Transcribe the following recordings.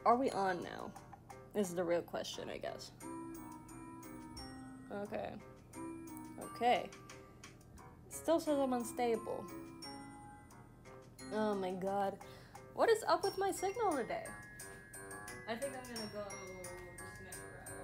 Are we on now? This is the real question, I guess. Okay. Okay. Still says I'm unstable. Oh my god. What is up with my signal today? I think I'm gonna go disconnect router.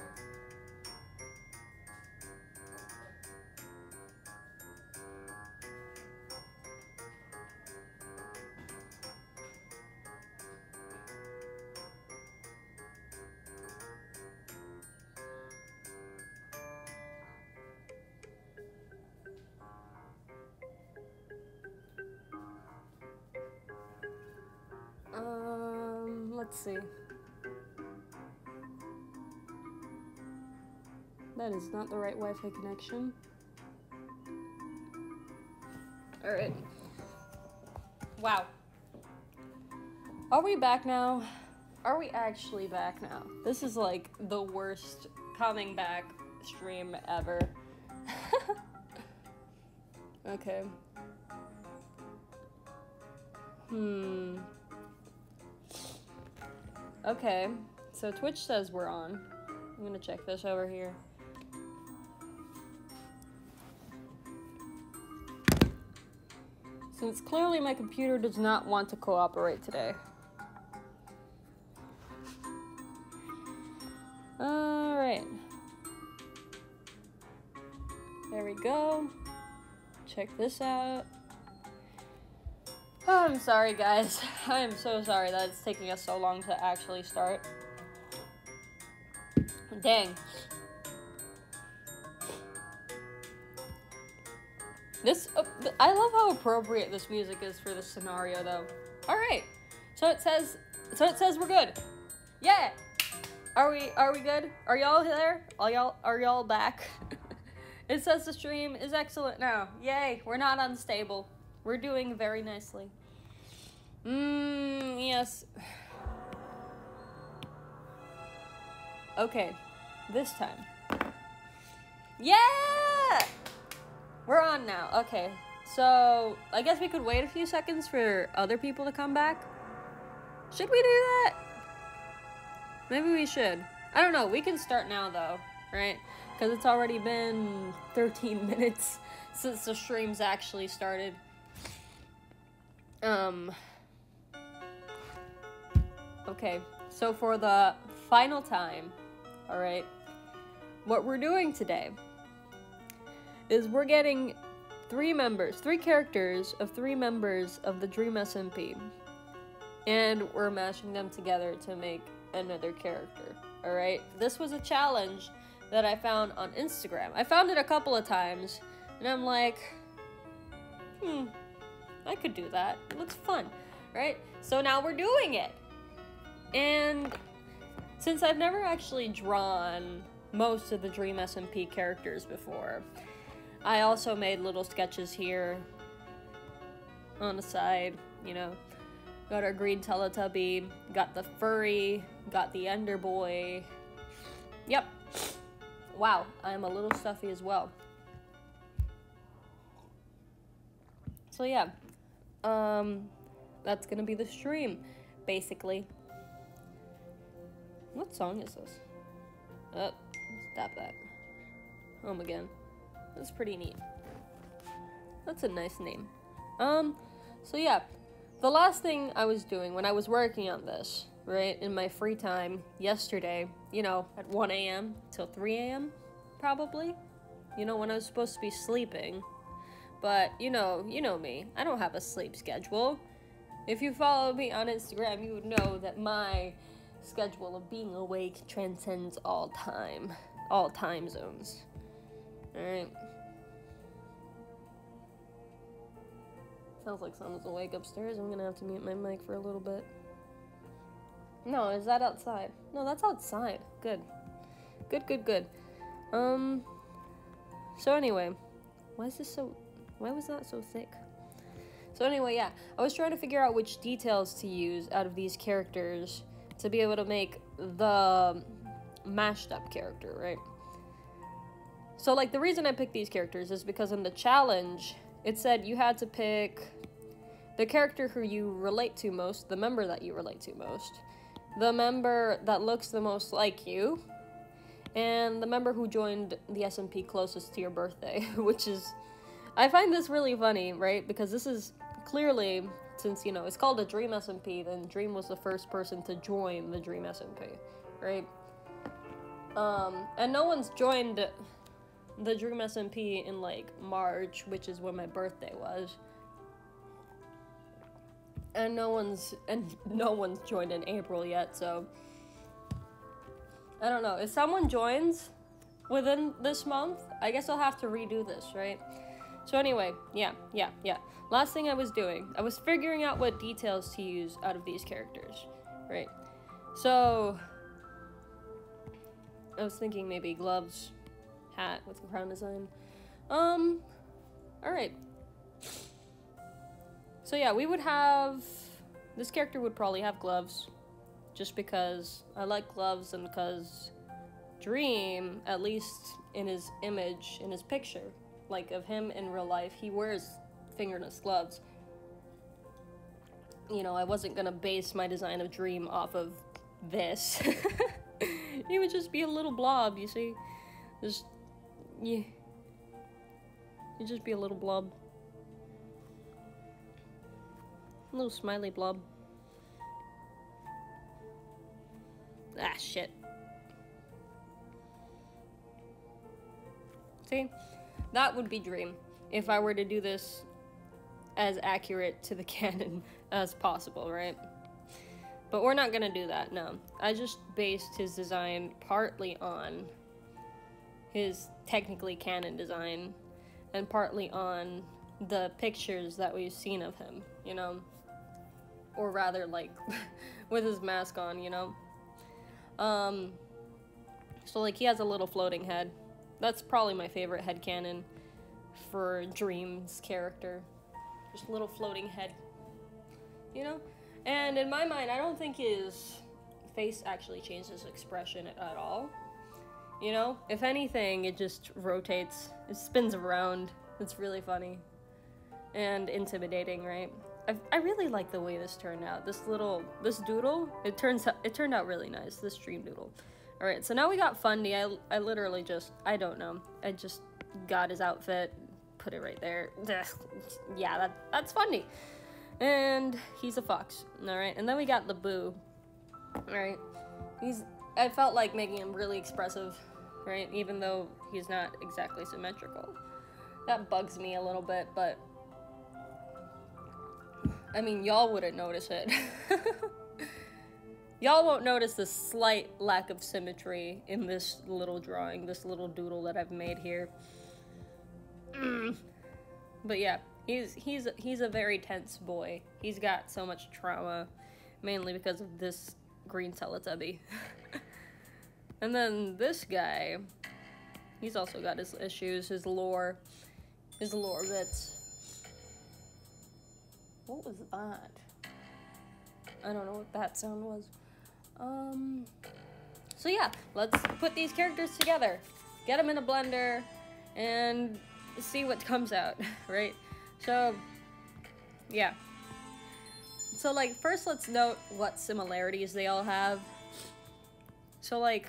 Let's see. That is not the right Wi-Fi connection. Alright. Wow. Are we back now? Are we actually back now? This is like the worst coming back stream ever. Okay. Okay, so Twitch says we're on. I'm gonna check this over here. Since clearly my computer does not want to cooperate today. Alright. There we go. Check this out. Oh, I'm sorry, guys. I am so sorry that it's taking us so long to actually start. Dang. I love how appropriate this music is for this scenario, though. Alright. So it says we're good. Yeah! Are we good? Are y'all there? Are y'all back? It says the stream is excellent now. Yay, we're not unstable. We're doing very nicely. Yes. Okay, this time. Yeah! We're on now. Okay, so I guess we could wait a few seconds for other people to come back. Should we do that? Maybe we should. I don't know. We can start now, though, right? Because it's already been 13 minutes since the stream's actually started. Okay, so for the final time, alright, what we're doing today is we're getting three characters of three members of the Dream SMP, and we're mashing them together to make another character, alright? This was a challenge that I found on Instagram. I found it a couple of times, and I'm like, I could do that. It looks fun, right? So now we're doing it. And since I've never actually drawn most of the Dream SMP characters before, I also made little sketches here on the side, you know. Got our green Teletubby, got the furry, got the Ender Boy. Yep. Wow, I'm a little stuffy as well. So yeah, that's gonna be the stream, basically. What song is this? Oh, stop that. Home again. That's pretty neat. That's a nice name. So yeah, the last thing I was doing when I was working on this, right, in my free time yesterday, you know, at 1 a.m. till 3 a.m., probably, you know, when I was supposed to be sleeping. But, you know me, I don't have a sleep schedule. If you follow me on Instagram, you would know that my schedule of being awake transcends all time zones. Alright. Sounds like someone's awake upstairs. I'm gonna have to mute my mic for a little bit. No, is that outside? No, that's outside. Good. Good. So anyway, why was that so thick? So anyway, yeah, I was trying to figure out which details to use out of these characters to be able to make the mashed up character, right? So, like, the reason I picked these characters is because in the challenge, it said you had to pick the character who you relate to most, the member that you relate to most, the member that looks the most like you, and the member who joined the SMP closest to your birthday, which is, I find this really funny, right? Because this is clearly, since, you know, it's called a Dream SMP, then Dream was the first person to join the Dream SMP, right? And no one's joined the Dream SMP in, like, March, which is when my birthday was. And no one's joined in April yet, so I don't know. If someone joins within this month, I guess I'll have to redo this, right? So anyway, yeah. Last thing I was doing, I was figuring out what details to use out of these characters, right? So I was thinking maybe gloves, hat with the crown design. Alright. So yeah, we would have, this character would probably have gloves, just because I like gloves and because Dream, at least in his image, in his picture, like of him in real life, he wears fingerless gloves. You know, I wasn't gonna base my design of Dream off of this. He would just be a little blob, you see? Just, yeah. He'd just be a little blob. A little smiley blob. Ah, shit. See? That would be Dream, if I were to do this as accurate to the canon as possible, right? But we're not gonna do that, no. I just based his design partly on his technically canon design, and partly on the pictures that we've seen of him, you know? Or rather, like, with his mask on, you know? So, like, he has a little floating head. That's probably my favorite headcanon for Dream's character. Just a little floating head. You know? And in my mind, I don't think his face actually changes expression at all. You know? If anything, it just rotates. It spins around. It's really funny. And intimidating, right? I really like the way this turned out. This doodle, it turned out really nice. This Dream doodle. Alright, so now we got Fundy. I literally just, I don't know. I just got his outfit, put it right there. Yeah, that's Fundy. And he's a fox. Alright, and then we got the Boo. Alright. I felt like making him really expressive, right? Even though he's not exactly symmetrical. That bugs me a little bit, but I mean, y'all wouldn't notice it. Y'all won't notice the slight lack of symmetry in this little drawing, this little doodle that I've made here. But yeah, he's a very tense boy. He's got so much trauma, mainly because of this green Teletubby. And then this guy, he's also got his issues, his lore bits. What was that? I don't know what that sound was. So yeah, let's put these characters together, get them in a blender, and see what comes out, right? So, yeah. So, like, first let's note what similarities they all have. So, like,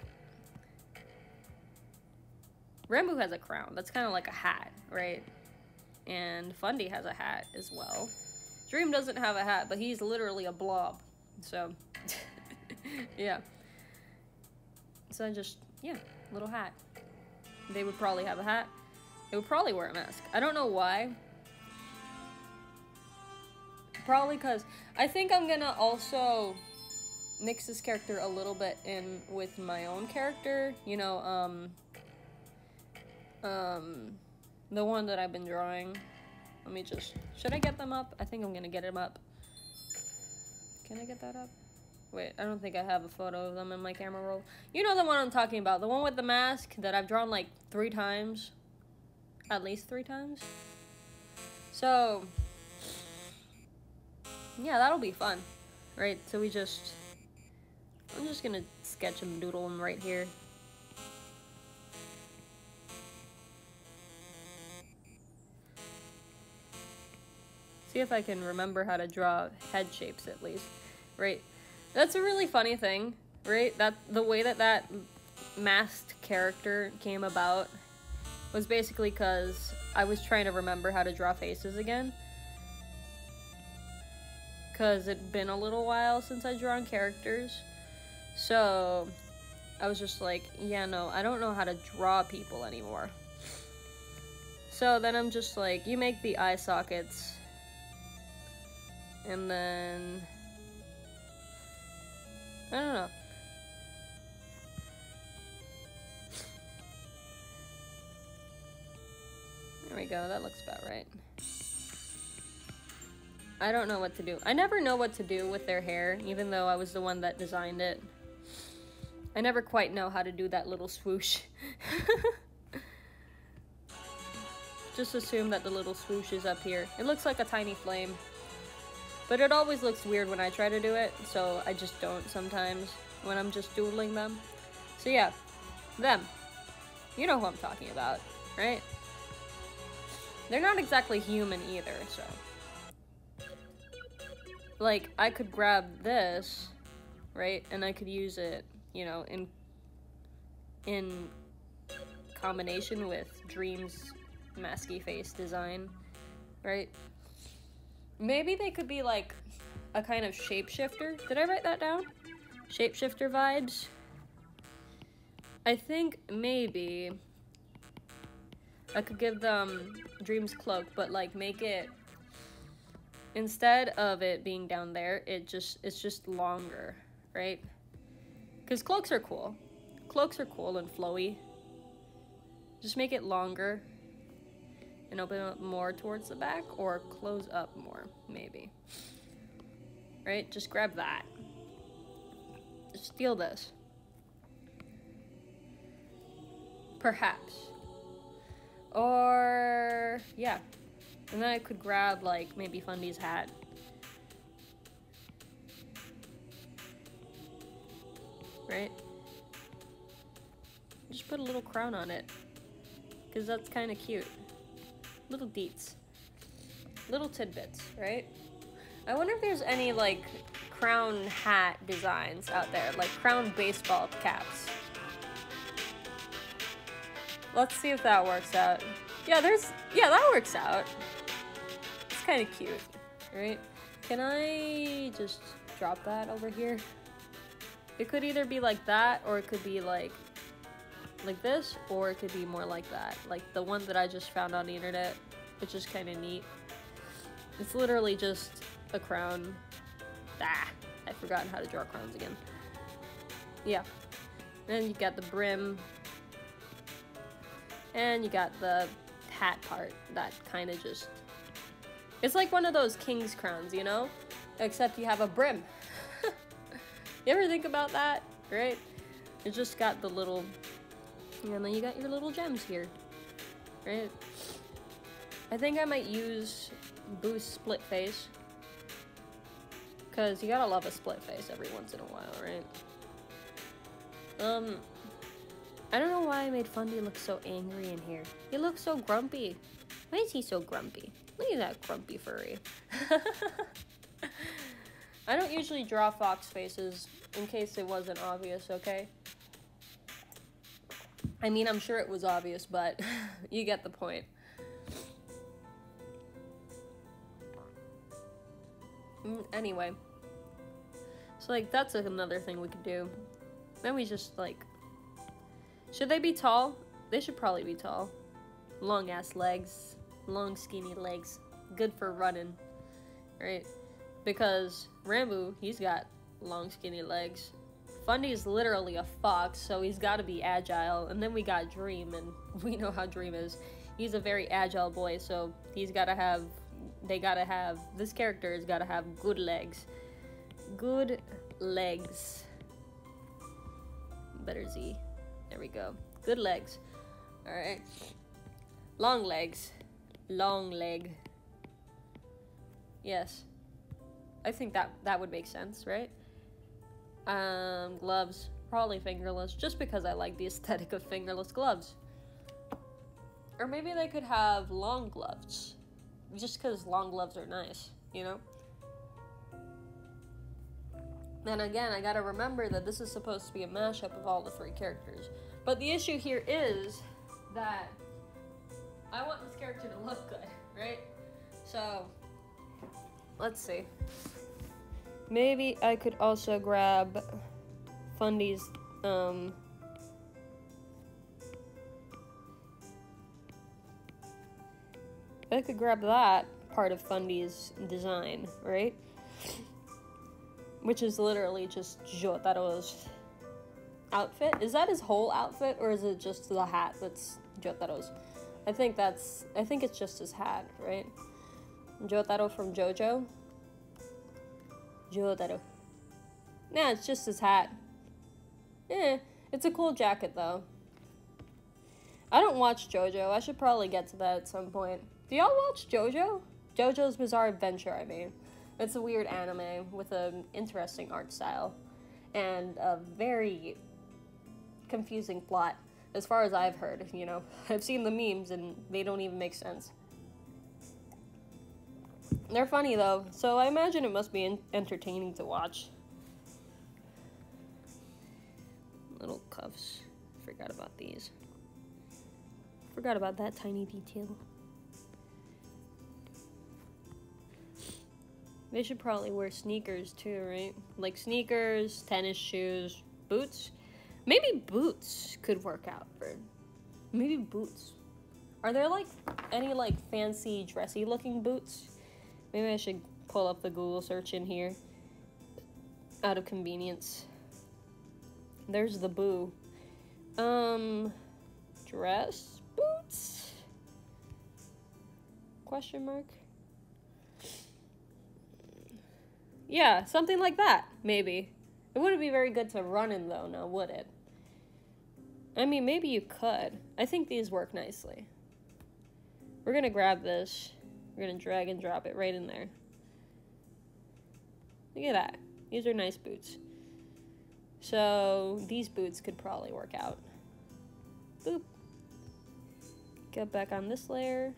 Ranboo has a crown. That's kind of like a hat, right? And Fundy has a hat as well. Dream doesn't have a hat, but he's literally a blob. So, yeah. So yeah, little hat. They would probably have a hat. They would probably wear a mask. I don't know why. Probably because I think I'm gonna also mix this character a little bit in with my own character. You know, the one that I've been drawing. Let me just, should I get them up? I think I'm gonna get them up. Can I get that up? Wait, I don't think I have a photo of them in my camera roll. You know the one I'm talking about, the one with the mask that I've drawn like 3 times. At least 3 times. So, yeah, that'll be fun, right? So I'm just gonna sketch and doodle them right here. See if I can remember how to draw head shapes at least, right? That's a really funny thing, right? That the way that that masked character came about was basically because I was trying to remember how to draw faces again. Because it'd been a little while since I'd drawn characters. So I was just like, yeah, no, I don't know how to draw people anymore. So then I'm just like, you make the eye sockets. And then... I don't know. There we go, that looks about right. I don't know what to do. I never know what to do with their hair, even though I was the one that designed it. I never quite know how to do that little swoosh. Just assume that the little swoosh is up here. It looks like a tiny flame. But it always looks weird when I try to do it, so I just don't sometimes when I'm just doodling them. So yeah, them. You know who I'm talking about, right? They're not exactly human either, so... Like, I could grab this, right, and I could use it, you know, in combination with Dream's masky face design, right? Maybe they could be like a kind of shapeshifter. Did I write that down? Shapeshifter vibes. I think maybe I could give them Dream's cloak, but like make it, instead of it being down there, it's just longer, right? Because cloaks are cool. Cloaks are cool and flowy. Just make it longer and open up more towards the back, or close up more, maybe. Right? Just grab that. Just steal this. Perhaps. Or, yeah. And then I could grab, like, maybe Fundy's hat. Right? Just put a little crown on it. Because that's kind of cute. Little deets. Little tidbits, right? I wonder if there's any, like, crown hat designs out there. Like, crown baseball caps. Let's see if that works out. Yeah, that works out. It's kind of cute, right? Can I just drop that over here? It could either be like that, or it could be like this, or it could be more like that. Like the one that I just found on the internet, which is kind of neat. It's literally just a crown. Ah, I've forgotten how to draw crowns again. Yeah. Then you got the brim. And you got the hat part that kind of just... It's like one of those king's crowns, you know? Except you have a brim. You ever think about that? Right? It just got the little... And then you got your little gems here. Right? I think I might use Boost Split Face. Because you gotta love a split face every once in a while, right? I don't know why I made Fundy look so angry in here. He looks so grumpy. Why is he so grumpy? Look at that grumpy furry. I don't usually draw fox faces, in case it wasn't obvious, okay? I mean, I'm sure it was obvious, but you get the point. Anyway. So, like, that's another thing we could do. Then we just, like... Should they be tall? They should probably be tall. Long ass legs. Long skinny legs. Good for running. Right? Because Ranboo, he's got long skinny legs. Fundy is literally a fox, so he's gotta be agile. And then we got Dream, and we know how Dream is. He's a very agile boy, so he's gotta have... This character has gotta have good legs. Good legs. Better Z. There we go. Good legs. Alright. Long legs. Long leg. Yes. I think that would make sense, right? Gloves. Probably fingerless, just because I like the aesthetic of fingerless gloves. Or maybe they could have long gloves. Just because long gloves are nice, you know? And again, I gotta remember that this is supposed to be a mashup of all the 3 characters. But the issue here is that I want this character to look good, right? So, let's see. Maybe I could also grab Fundy's, I could grab that part of Fundy's design, right? Which is literally just Jotaro's outfit. Is that his whole outfit, or is it just the hat that's Jotaro's? I think it's just his hat, right? Jotaro from JoJo. Jotaro. Nah, it's just his hat. It's a cool jacket, though. I don't watch JoJo. I should probably get to that at some point. Do y'all watch JoJo? JoJo's Bizarre Adventure, I mean. It's a weird anime with an interesting art style and a very confusing plot, as far as I've heard, you know. I've seen the memes and they don't even make sense. They're funny though, so I imagine it must be entertaining to watch. Little cuffs. Forgot about these. Forgot about that tiny detail. They should probably wear sneakers too, right? Like sneakers, tennis shoes, boots. Maybe boots could work out for... Maybe boots. Are there like any like fancy dressy looking boots? Maybe I should pull up the Google search in here. Out of convenience. There's the boo. Dress boots? Question mark? Yeah, something like that, maybe. It wouldn't be very good to run in, though, now would it? I mean, maybe you could. I think these work nicely. We're gonna grab this. We're gonna drag and drop it right in there. Look at that. These are nice boots. So, these boots could probably work out. Boop. Get back on this layer.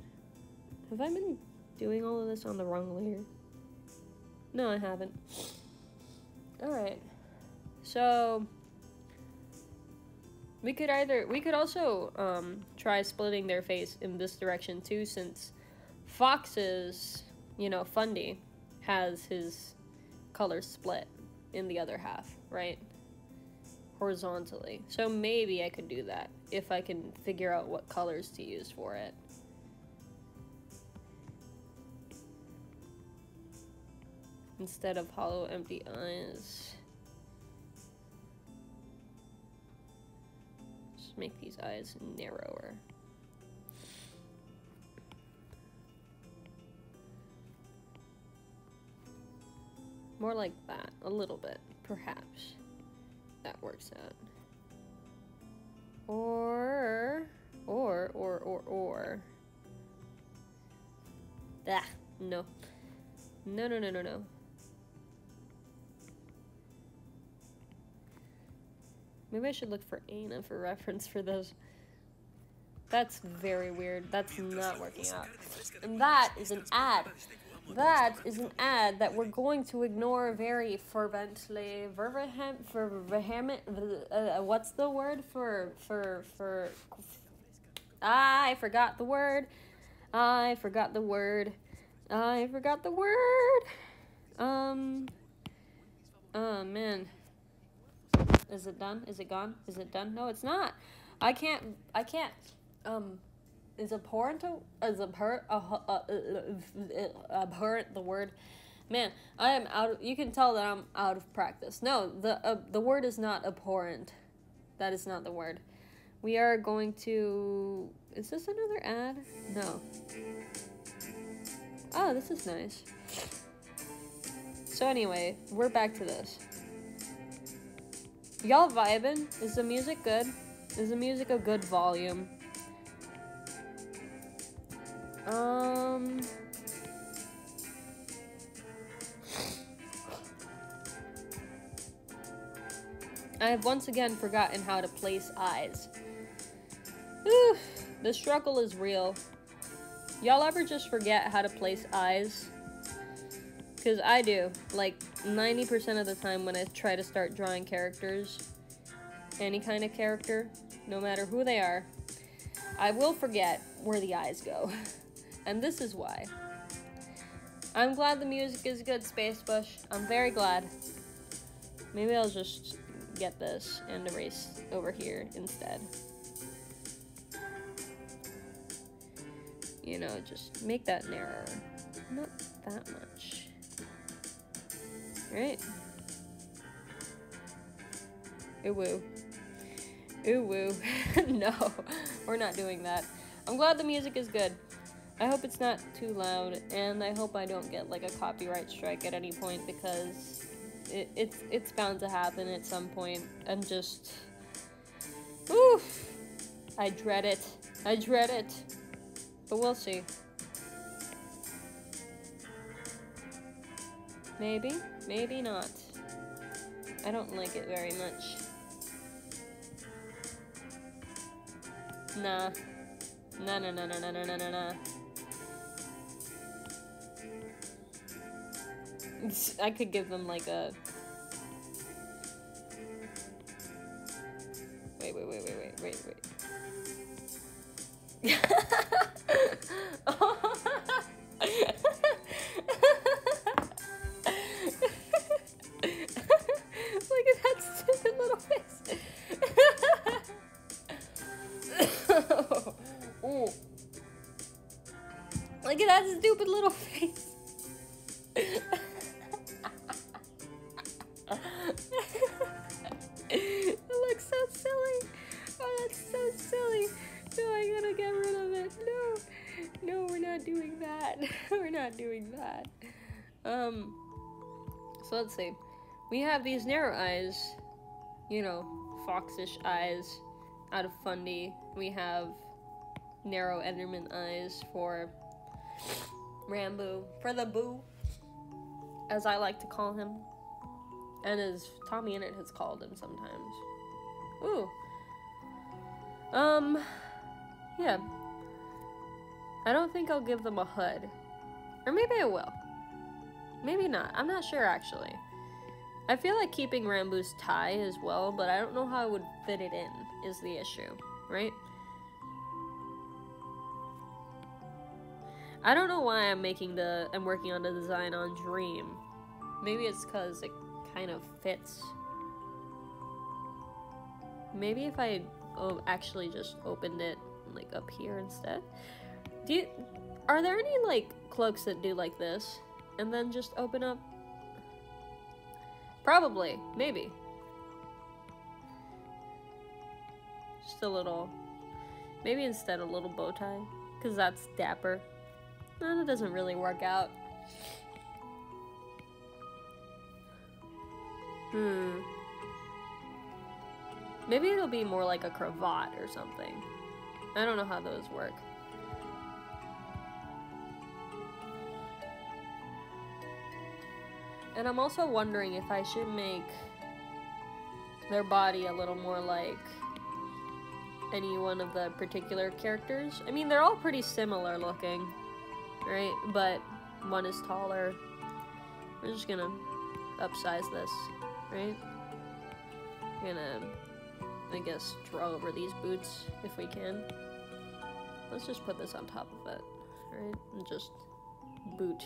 Have I been doing all of this on the wrong layer? No, I haven't. Alright. So, we could also try splitting their face in this direction too, since Fox's, you know, Fundy has his colors split in the other half, right? Horizontally. So maybe I could do that if I can figure out what colors to use for it. Instead of hollow, empty eyes. Just make these eyes narrower. More like that, a little bit, perhaps. That works out. Or. Ah, no. No. Maybe I should look for Ana for reference for this. That's very weird. That's not working out. And that is an ad. That is an ad that we're going to ignore very fervently. Vehement. What's the word for? I forgot the word. Oh man. Is it done? Is it gone? Is it done? No, it's not. I can't, is abhorrent the word? Man, I am out, you can tell that I'm out of practice. No, the word is not abhorrent. That is not the word. We are going to, is this another ad? No. Oh, this is nice. So anyway, we're back to this. Y'all vibing? Is the music good? Is the music a good volume? I have once again forgotten how to place eyes. Whew, the struggle is real. Y'all ever just forget how to place eyes? Because I do. Like, 90% of the time when I try to start drawing characters, any kind of character, no matter who they are, I will forget where the eyes go. And this is why. I'm glad the music is good, Space Bush. I'm very glad. Maybe I'll just get this and erase over here instead. You know, just make that narrower. Not that much. Right? Ooh woo. Ooh woo. No, we're not doing that. I'm glad the music is good. I hope it's not too loud, and I hope I don't get like a copyright strike at any point, because it's bound to happen at some point. I'm just, oof, I dread it. I dread it. But we'll see. Maybe, maybe not. I don't like it very much. Nah. Nah, nah, nah, nah, nah, nah, nah, nah, nah. I could give them like a... Wait. Look at that stupid little face. Ooh. Look at that stupid little face. It looks so silly. Oh, that's so silly. No, I gotta get rid of it. No, we're not doing that. We're not doing that. So let's see. We have these narrow eyes, you know, foxish eyes out of Fundy. We have narrow Enderman eyes for Rambo, for the Boo, as I like to call him, and as Tommy Innit has called him sometimes. Ooh. Yeah. I don't think I'll give them a hood. Or maybe I will. Maybe not. I'm not sure, actually. I feel like keeping Rambo's tie as well, but I don't know how I would fit it in, is the issue, right? I don't know why I'm working on the design on Dream. Maybe it's because it kind of fits. Maybe if I actually just opened it like up here instead. Are there any like cloaks that do like this and then just open up? Probably, maybe. Just a little, maybe instead a little bow tie, because that's dapper. No, that doesn't really work out. Maybe it'll be more like a cravat or something. I don't know how those work. And I'm also wondering if I should make their body a little more like any one of the particular characters. I mean, they're all pretty similar looking, right? But one is taller. We're just gonna upsize this, right? We're gonna, I guess, draw over these boots if we can. Let's just put this on top of it, right? And just boot.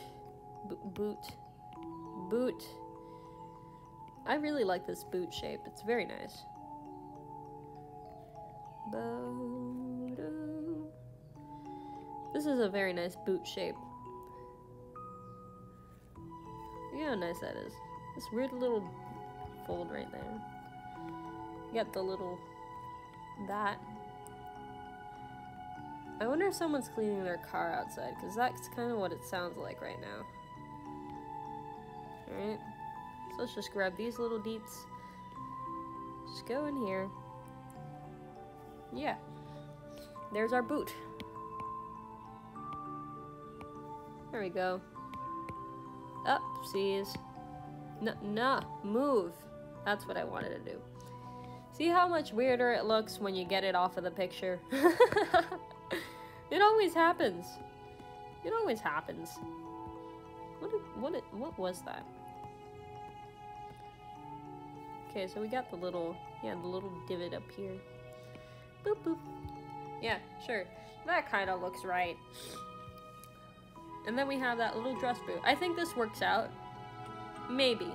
I really like this boot shape. It's very nice. This is a very nice boot shape. Look how nice that is. This weird little fold right there. You got the little that. I wonder if someone's cleaning their car outside, because that's kind of what it sounds like right now. Alright, so let's just grab these little deets. Just go in here. Yeah. There's our boot. There we go. Upsies. Nah, move. That's what I wanted to do. See how much weirder it looks when you get it off of the picture? It always happens. It always happens. What was that? Okay, so we got the little, the little divot up here. Boop, boop. Yeah, sure. That kind of looks right. And then we have that little dress boot. I think this works out. Maybe.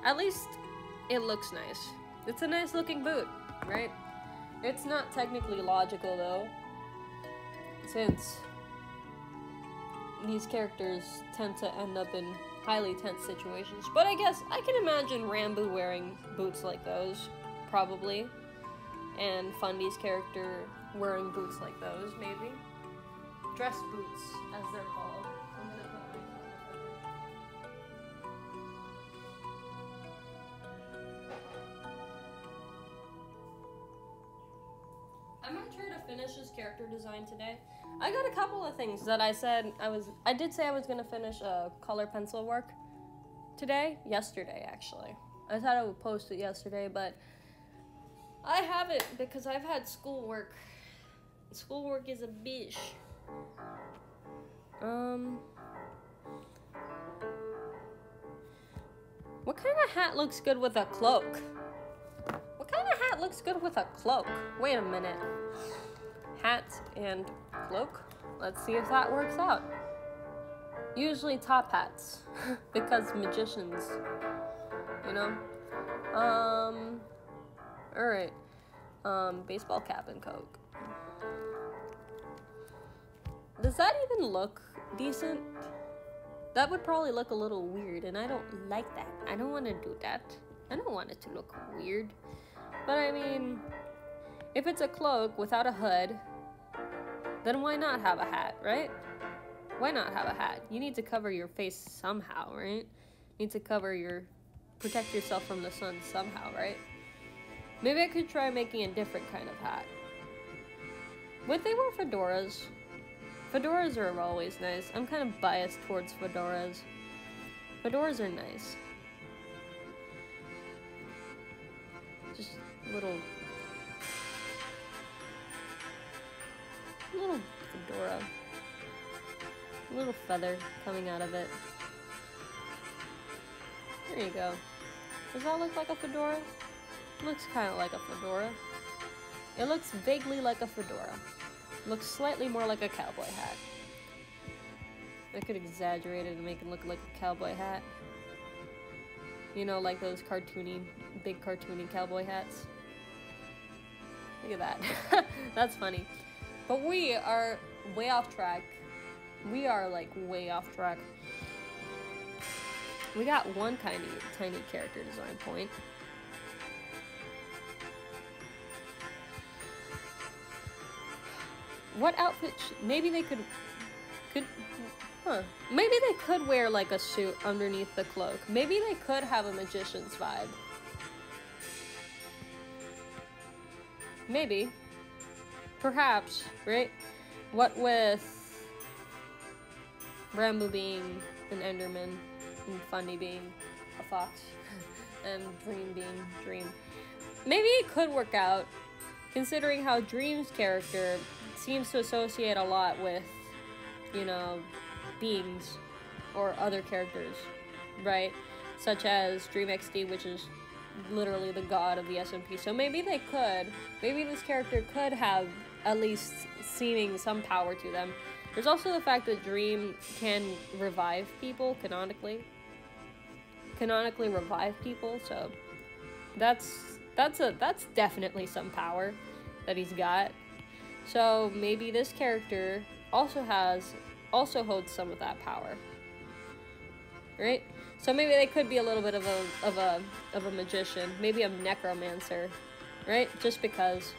At least it looks nice. It's a nice looking boot, right? It's not technically logical though, since these characters tend to end up in highly tense situations. But I guess I can imagine Ranboo wearing boots like those, probably. And Fundy's character wearing boots like those, maybe. Dress boots, as they're called. I'm gonna put my I'm gonna try to finish this character design today. I got a couple of things that I said I did say I was gonna finish color pencil work today, yesterday actually. I thought I would post it yesterday, but I haven't because I've had schoolwork. Schoolwork is a bitch. What kind of hat looks good with a cloak? What kind of hat looks good with a cloak? Wait a minute. Hat and cloak? Let's see if that works out. Usually top hats, because magicians, you know? Alright. Baseball cap and coat. Does that even look decent? That would probably look a little weird, and I don't like that. I don't want to do that. I don't want it to look weird. But I mean, if it's a cloak without a hood, then why not have a hat, right? Why not have a hat? You need to cover your face somehow, right? You need to protect yourself from the sun somehow, right? Maybe I could try making a different kind of hat. Would they wear fedoras? Fedoras are always nice. I'm kind of biased towards fedoras. Fedoras are nice. Just little fedora. A little feather coming out of it. There you go. Does that look like a fedora? It looks kind of like a fedora. It looks vaguely like a fedora. It looks slightly more like a cowboy hat. I could exaggerate it and make it look like a cowboy hat. You know, like those big cartoony cowboy hats. Look at that. That's funny. But we are way off track. We are like way off track. We got one tiny character design point. What outfit? Maybe they could. Maybe they could wear like a suit underneath the cloak. Maybe they could have a magician's vibe. Maybe. Perhaps, right? What with Ranboo being an Enderman, and Fundy being a fox, and Dream being Dream. Maybe it could work out, considering how Dream's character seems to associate a lot with, you know, beings or other characters, right? Such as Dream XD, which is literally the god of the SMP. So maybe this character could have at least seeming some power to them. There's also the fact that Dream can revive people canonically revive people, so that's definitely some power that he's got. So maybe this character also holds some of that power, right? So maybe they could be a little bit of a magician, maybe a necromancer, right? Just because.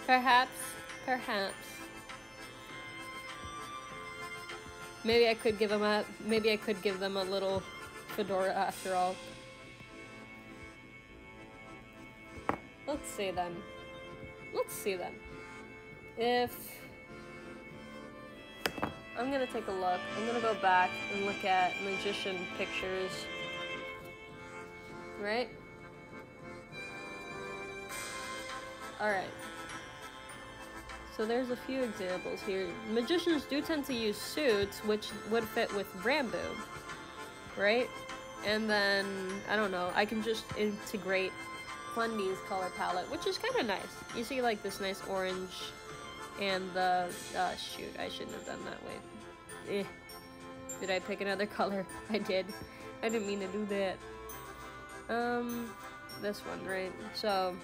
Perhaps. Maybe I could give them a little fedora after all. Let's see then. If I'm gonna take a look. I'm gonna go back and look at magician pictures. Right? Alright. So there's a few examples here. Magicians do tend to use suits, which would fit with Ranboo, right? And then, I don't know, I can just integrate Fundy's color palette, which is kind of nice. You see like this nice orange and the, shoot, I shouldn't have done that, wait. Did I pick another color? I did. I didn't mean to do that. This one, right? So,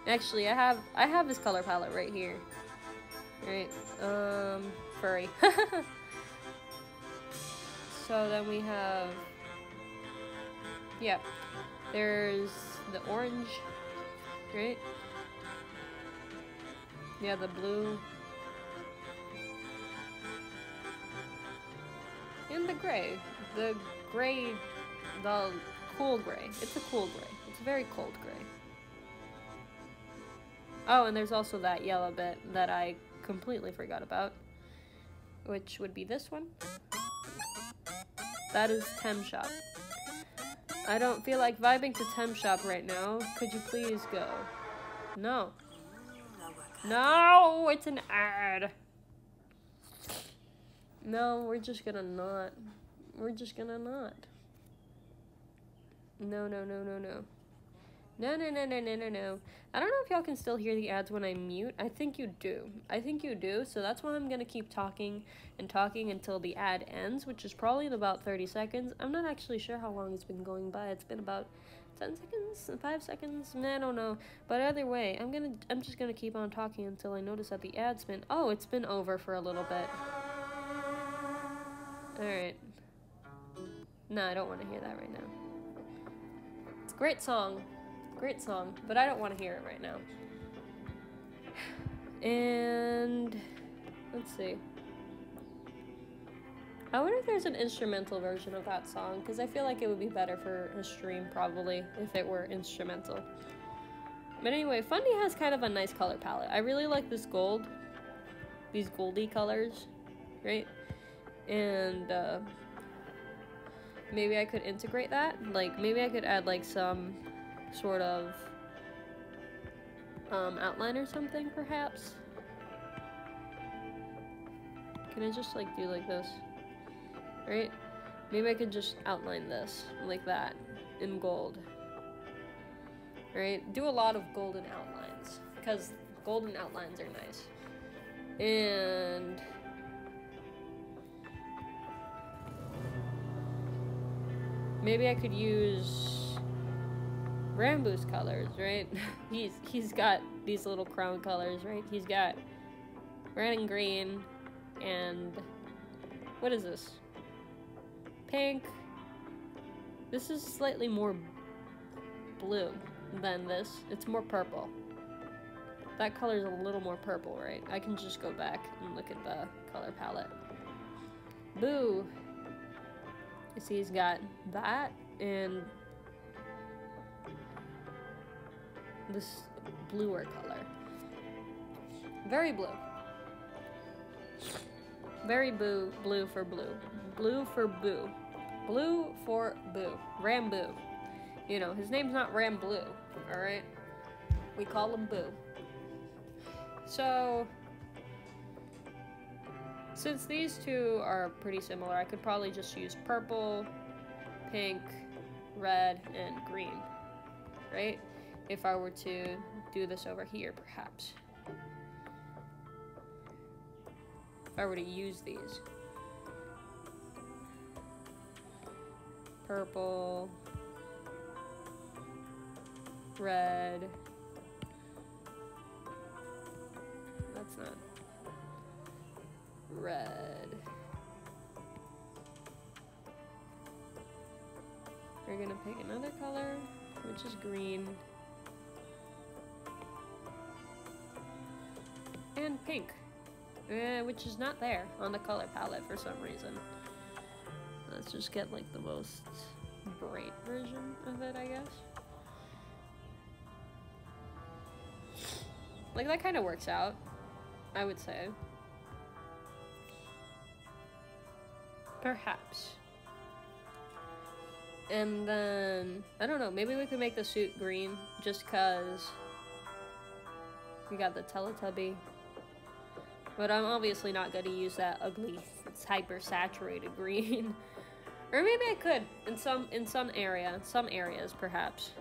actually, I have this color palette right here. Right, furry. So then we have, yeah, there's the orange, right? Yeah, the blue. And the gray. The gray, the cool gray. It's a cool gray. It's a very cold gray. Oh, and there's also that yellow bit that I completely forgot about, which would be this one. That is Tem Shop. I don't feel like vibing to Tem Shop right now. Could you please go? No. No, it's an ad. No, we're just gonna not. We're just gonna not. No, no, no, no, no. No, no, no, no, no, no, no. I don't know if y'all can still hear the ads when I mute. I think you do. I think you do, so that's why I'm gonna keep talking and talking until the ad ends, which is probably in about 30 seconds. I'm not actually sure how long it's been going by. It's been about 10 seconds, 5 seconds, I don't know. But either way, I'm just gonna keep on talking until I notice that the ad's been, oh, it's been over for a little bit. Alright. No, I don't want to hear that right now. It's a great song. Great song, but I don't want to hear it right now. And let's see. I wonder if there's an instrumental version of that song, because I feel like it would be better for a stream probably if it were instrumental. But anyway, Fundy has kind of a nice color palette. I really like this gold, these goldy colors, right? And maybe I could integrate that. Like maybe I could add like some sort of outline or something, perhaps. Can I just like do like this, right? Maybe I could just outline this like that in gold, right? Do a lot of golden outlines because golden outlines are nice. And maybe I could use Ranboo's colors, right? He's got these little crown colors, right? He's got red and green and what is this? Pink. This is slightly more blue than this. It's more purple. That color is a little more purple, right? I can just go back and look at the color palette. Boo. You see he's got that and this bluer color. Very blue. Very blue for blue. Blue for boo. Blue for boo. Ranboo. You know, his name's not Ranblue, alright? We call him Boo. So, since these two are pretty similar, I could probably just use purple, pink, red, and green, right? If I were to do this over here, perhaps. If I were to use these. Purple, red. That's not red. We're gonna pick another color, which is green. And pink, which is not there on the color palette for some reason. Let's just get like the most bright version of it, I guess. Like that kind of works out, I would say. Perhaps. And then, I don't know, maybe we could make the suit green just cause We got the Teletubby. But I'm obviously not going to use that ugly, hyper saturated green. Or maybe I could in some areas perhaps.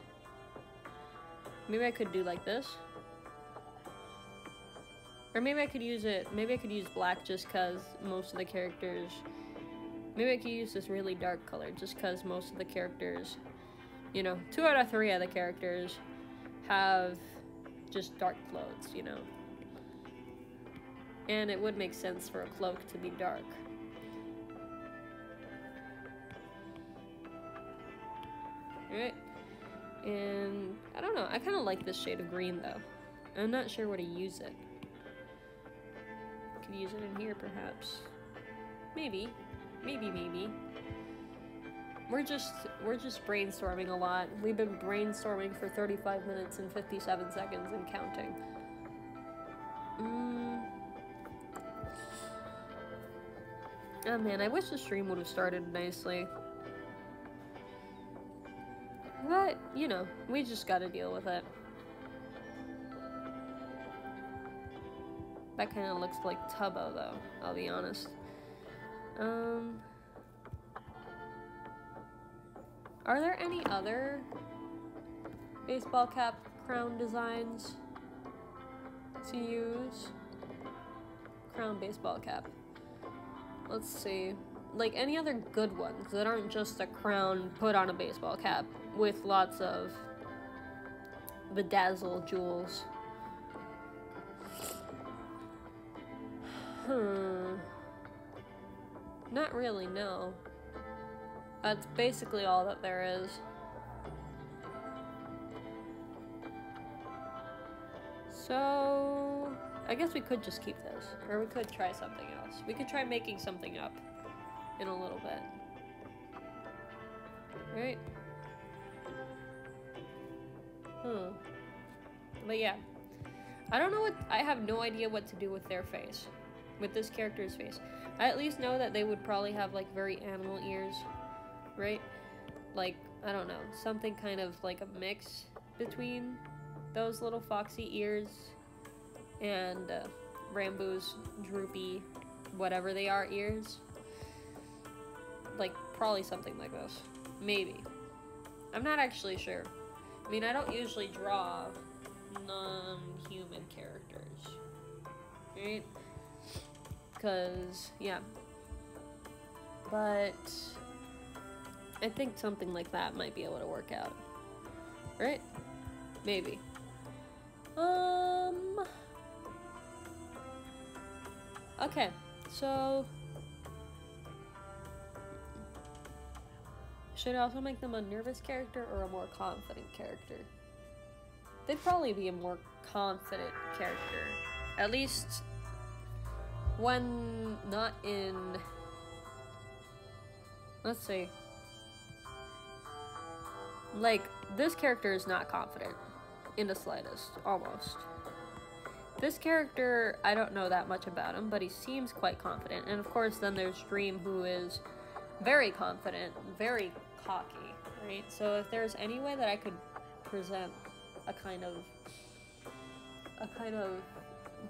Maybe I could do like this. Or maybe I could use black just cuz most of the characters. Maybe I could use this really dark color just cuz most of the characters, you know, 2 out of 3 of the characters have just dark clothes, you know. And it would make sense for a cloak to be dark. Alright. And I don't know, I kind of like this shade of green though. I'm not sure where to use it. Could use it in here perhaps. Maybe. We're just brainstorming a lot. We've been brainstorming for 35 minutes and 57 seconds and counting. Oh man, I wish the stream would have started nicely. But, you know, we just gotta deal with it. That kind of looks like Tubbo, though, I'll be honest. Are there any other baseball cap crown designs to use? Crown baseball cap. Let's see. Like any other good ones that aren't just a crown put on a baseball cap with lots of bedazzled jewels. Not really, no. That's basically all that there is. So, I guess we could just keep this. Or we could try something else. We could try making something up in a little bit. Right? But yeah. I don't know what- I have no idea what to do with their face. With this character's face. I at least know that they would probably have like very animal ears. Right? Like, I don't know. Something kind of like a mix between those little foxy ears and Rambu's droopy whatever they are ears. Like, probably something like this. Maybe. I'm not actually sure. I mean, I don't usually draw non-human characters. Right? Because, yeah. But I think something like that might be able to work out. Right? Maybe. Okay, so should I also make them a nervous character or a more confident character? They'd probably be a more confident character. At least when not in... Let's see. Like, this character is not confident. In the slightest. Almost. This character, I don't know that much about him, but he seems quite confident. And of course, then there's Dream, who is very confident, very cocky, right? So if there's any way that I could present a kind of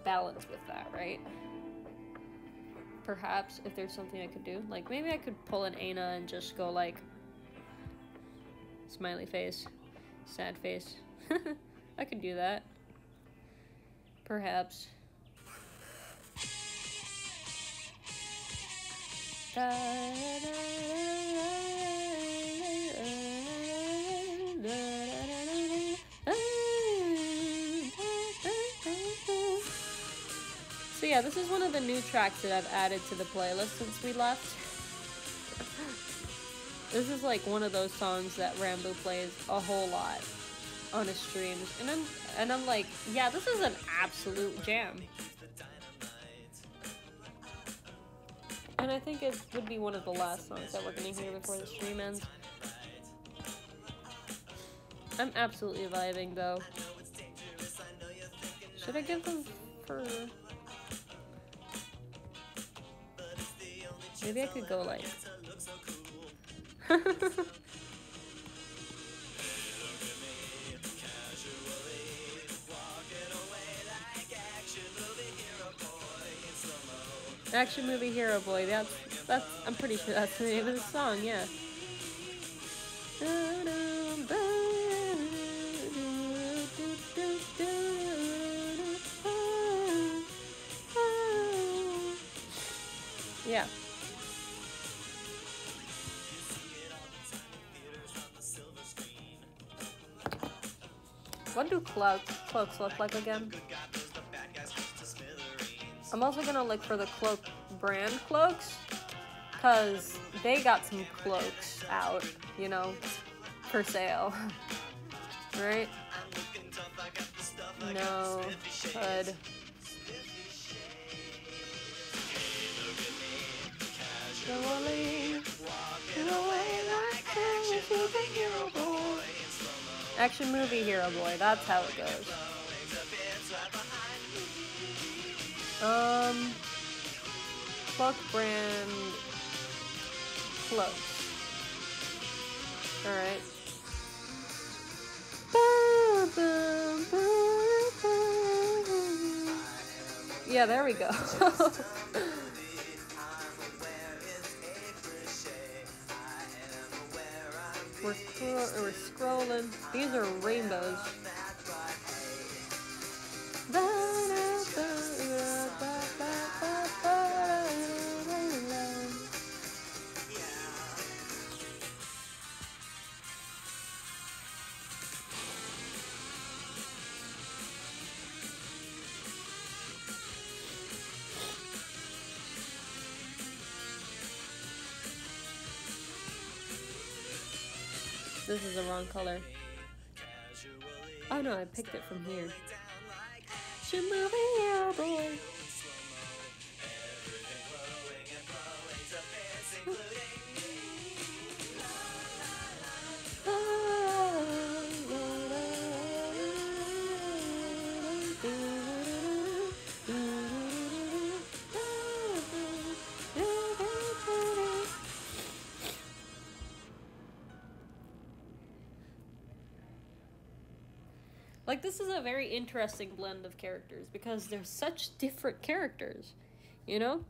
balance with that, right? Perhaps if there's something I could do, like maybe I could pull an Aina and just go like smiley face, sad face. I could do that. Perhaps. So yeah, this is one of the new tracks that I've added to the playlist since we left. This is like one of those songs that Rambo plays a whole lot on his streams, and I'm like, yeah, this is an absolute jam. And I think it would be one of the last songs that we're gonna hear before the stream ends. I'm absolutely vibing though. Should I give them for... Maybe I could go like... Action Movie Hero Boy. That's. I'm pretty sure that's the name of the song. Yeah. Yeah. What do cloaks look like again? I'm also gonna look for the cloak brand cloaks, cause they got some cloaks out, you know, for sale. Right? No hood. Action Movie Hero Boy, that's how it goes. Cloak brand cloaks. Alright. Yeah, there we go. We're scrolling. These are rainbows. This is the wrong color. Oh no, I picked it from here. Action Movie Hero Boy. Like, this is a very interesting blend of characters because they're such different characters, you know?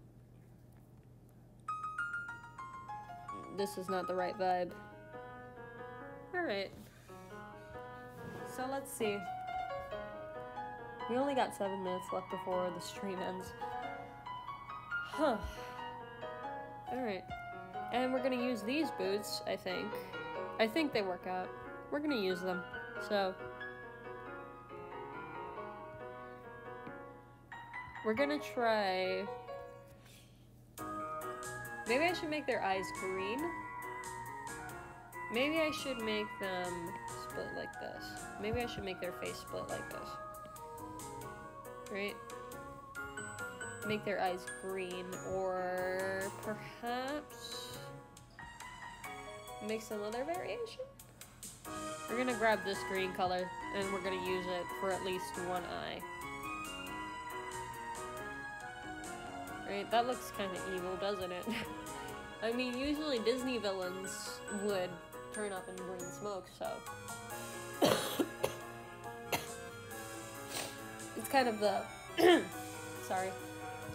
This is not the right vibe. Alright. So let's see. We only got 7 minutes left before the stream ends. Huh. Alright. And we're gonna use these boots, I think. I think they work out. We're gonna use them. So... we're gonna try... maybe I should make their eyes green. Maybe I should make them split like this. Maybe I should make their face split like this. Right? Make their eyes green, or perhaps make some other variation? We're gonna grab this green color, and we're gonna use it for at least one eye. Right? That looks kind of evil, doesn't it? I mean, usually Disney villains would turn up in green smoke, so... it's kind of the... sorry.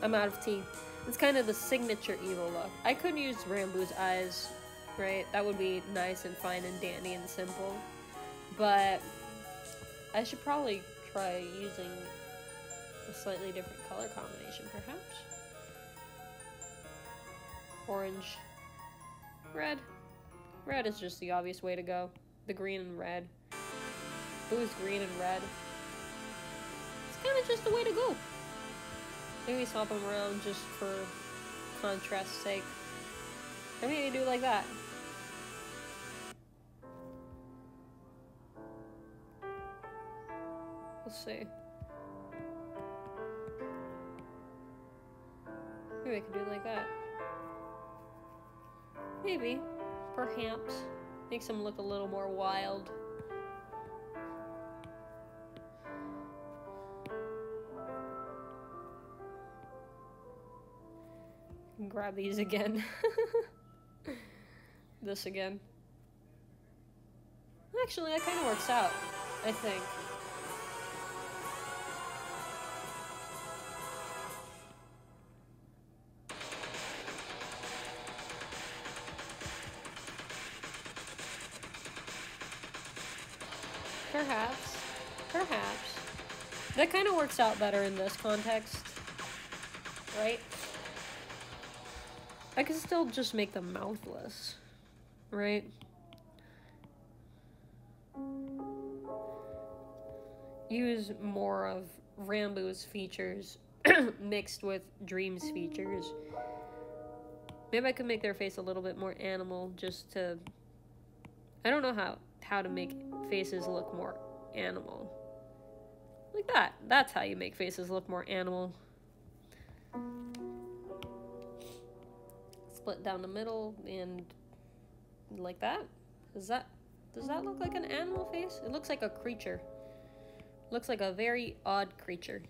I'm out of tea. It's kind of the signature evil look. I could use Rambu's eyes, right? That would be nice and fine and dandy and simple. But I should probably try using a slightly different color combination, perhaps. Orange. Red. Red is just the obvious way to go. The green and red. Boo's green and red. It's kind of just the way to go. Maybe swap them around just for contrast's sake. Or maybe do it like that. We'll see. Maybe I could do it like that. Maybe. Perhaps. Makes them look a little more wild. Grab these again. This again. Actually, that kind of works out, I think. Perhaps. Perhaps. That kind of works out better in this context. Right? I can still just make them mouthless. Right? Use more of Rambo's features mixed with Dream's features. Maybe I could make their face a little bit more animal just to... I don't know how to make faces look more animal. Like that. That's how you make faces look more animal. Split down the middle and like that. Does that look like an animal face? It looks like a creature. Looks like a very odd creature.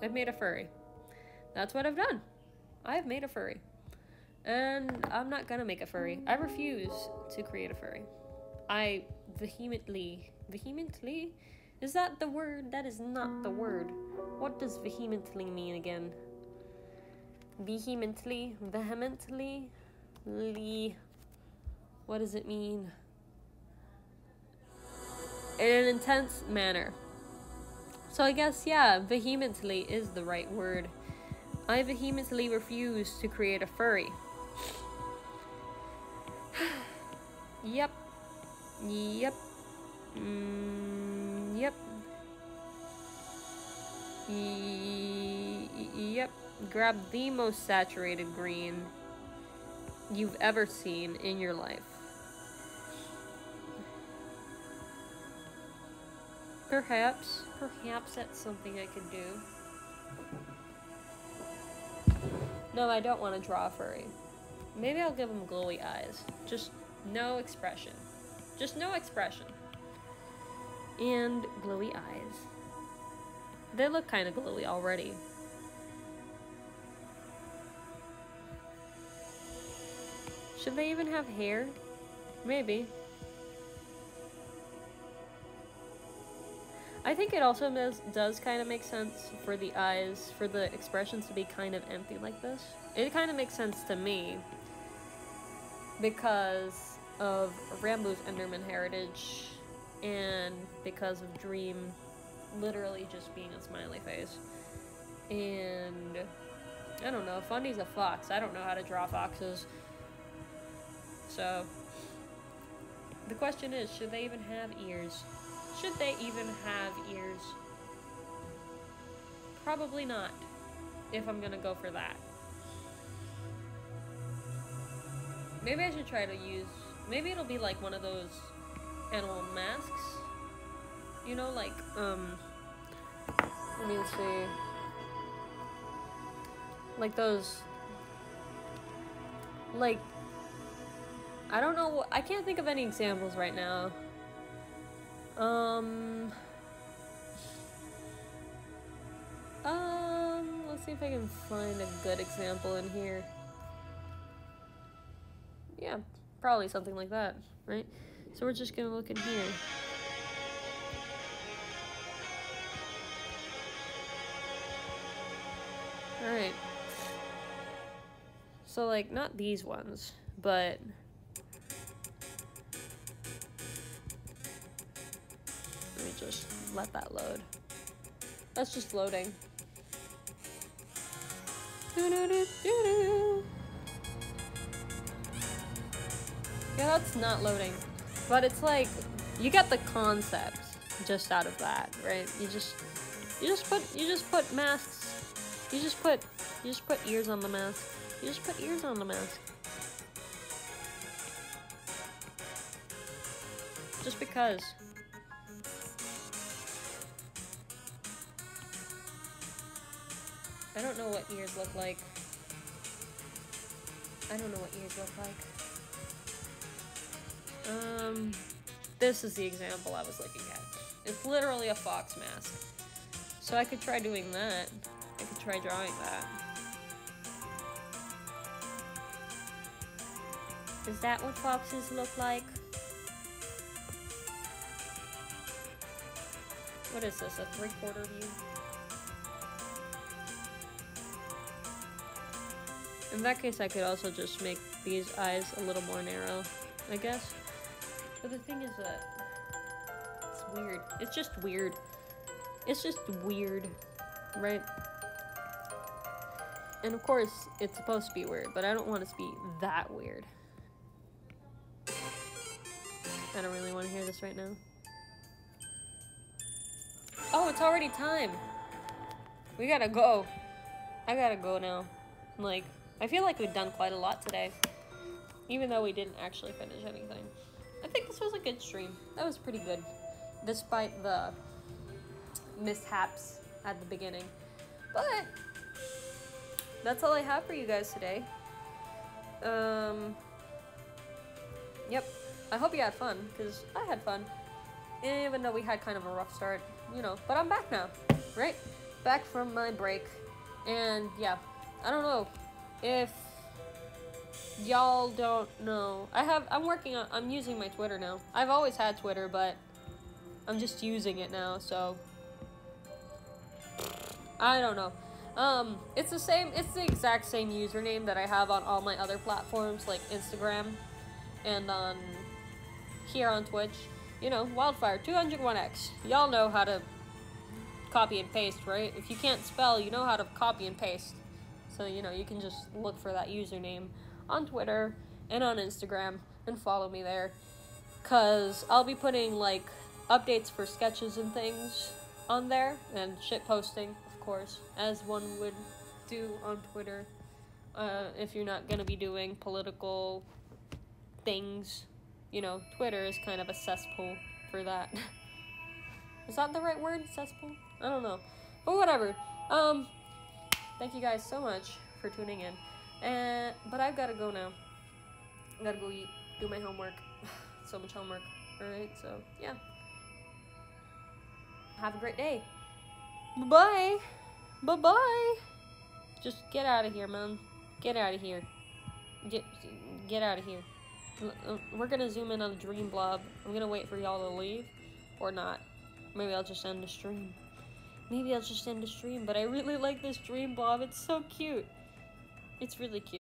I've made a furry. That's what I've done. I've made a furry. And I'm not gonna make a furry. I refuse to create a furry. I vehemently... Is that the word? That is not the word. What does vehemently mean again? Vehemently? What does it mean? In an intense manner. So I guess, yeah, vehemently is the right word. I vehemently refuse to create a furry. Yep. Yep. Yep. Yep. Grab the most saturated green you've ever seen in your life. Perhaps that's something I could do. No, I don't want to draw a furry. Maybe I'll give him glowy eyes. Just no expression. Just no expression. And glowy eyes. They look kind of glowy already. Should they even have hair? Maybe. I think it also does kind of make sense for the eyes, for the expressions to be kind of empty like this. It kind of makes sense to me because of Rambo's Enderman heritage and because of Dream literally just being a smiley face. And I don't know, Fundy's a fox. I don't know how to draw foxes. So the question is, should they even have ears? Should they even have ears? Probably not, if I'm gonna go for that. Maybe I should try to use... Maybe it'll be like one of those animal masks. You know, like, let me see. Like those... Like... I don't know, I can't think of any examples right now. Let's see if I can find a good example in here. Yeah, probably something like that, right? So we're just gonna look in here. Alright. So, like, not these ones, but... Let me just let that load. That's just loading. Yeah, that's not loading. But it's like, you get the concept just out of that, right? You just put masks. You just put ears on the mask. You just put ears on the mask. Just because. I don't know what ears look like. I don't know what ears look like. This is the example I was looking at. It's literally a fox mask. So I could try doing that. I could try drawing that. Is that what foxes look like? What is this, a 3/4 view? In that case, I could also just make these eyes a little more narrow, I guess. But the thing is that it's weird. It's just weird. It's just weird, right? And of course, it's supposed to be weird, but I don't want it to be that weird. I don't really want to hear this right now. Oh, it's already time. We gotta go. I gotta go now. Like, I feel like we've done quite a lot today. Even though we didn't actually finish anything. I think this was a good stream. That was pretty good. Despite the mishaps at the beginning. But that's all I have for you guys today. Yep. I hope you had fun, because I had fun. Even though we had kind of a rough start, you know. But I'm back now, right? Back from my break. And yeah, I don't know if y'all don't know. I'm using my Twitter now. I've always had Twitter, but I'm just using it now, so I don't know. It's the exact same username that I have on all my other platforms, like Instagram and on here on Twitch. You know, Wildfire 201X. Y'all know how to copy and paste, right? If you can't spell, you know how to copy and paste. So, you know, you can just look for that username on Twitter and on Instagram and follow me there. 'Cause I'll be putting, like, updates for sketches and things on there, and shit posting, of course, as one would do on Twitter. If you're not gonna be doing political things, you know, Twitter is kind of a cesspool for that. Is that the right word? Cesspool? I don't know. But whatever. Thank you guys so much for tuning in. But I've gotta go now. I gotta go eat, do my homework. So much homework. Alright, so yeah. Have a great day. Bye-bye. Bye-bye. Just get out of here, man. Get out of here. Get out of here. We're gonna zoom in on the dream blob. I'm gonna wait for y'all to leave. Or not. Maybe I'll just end the stream. But I really like this dream blob. It's so cute. It's really cute.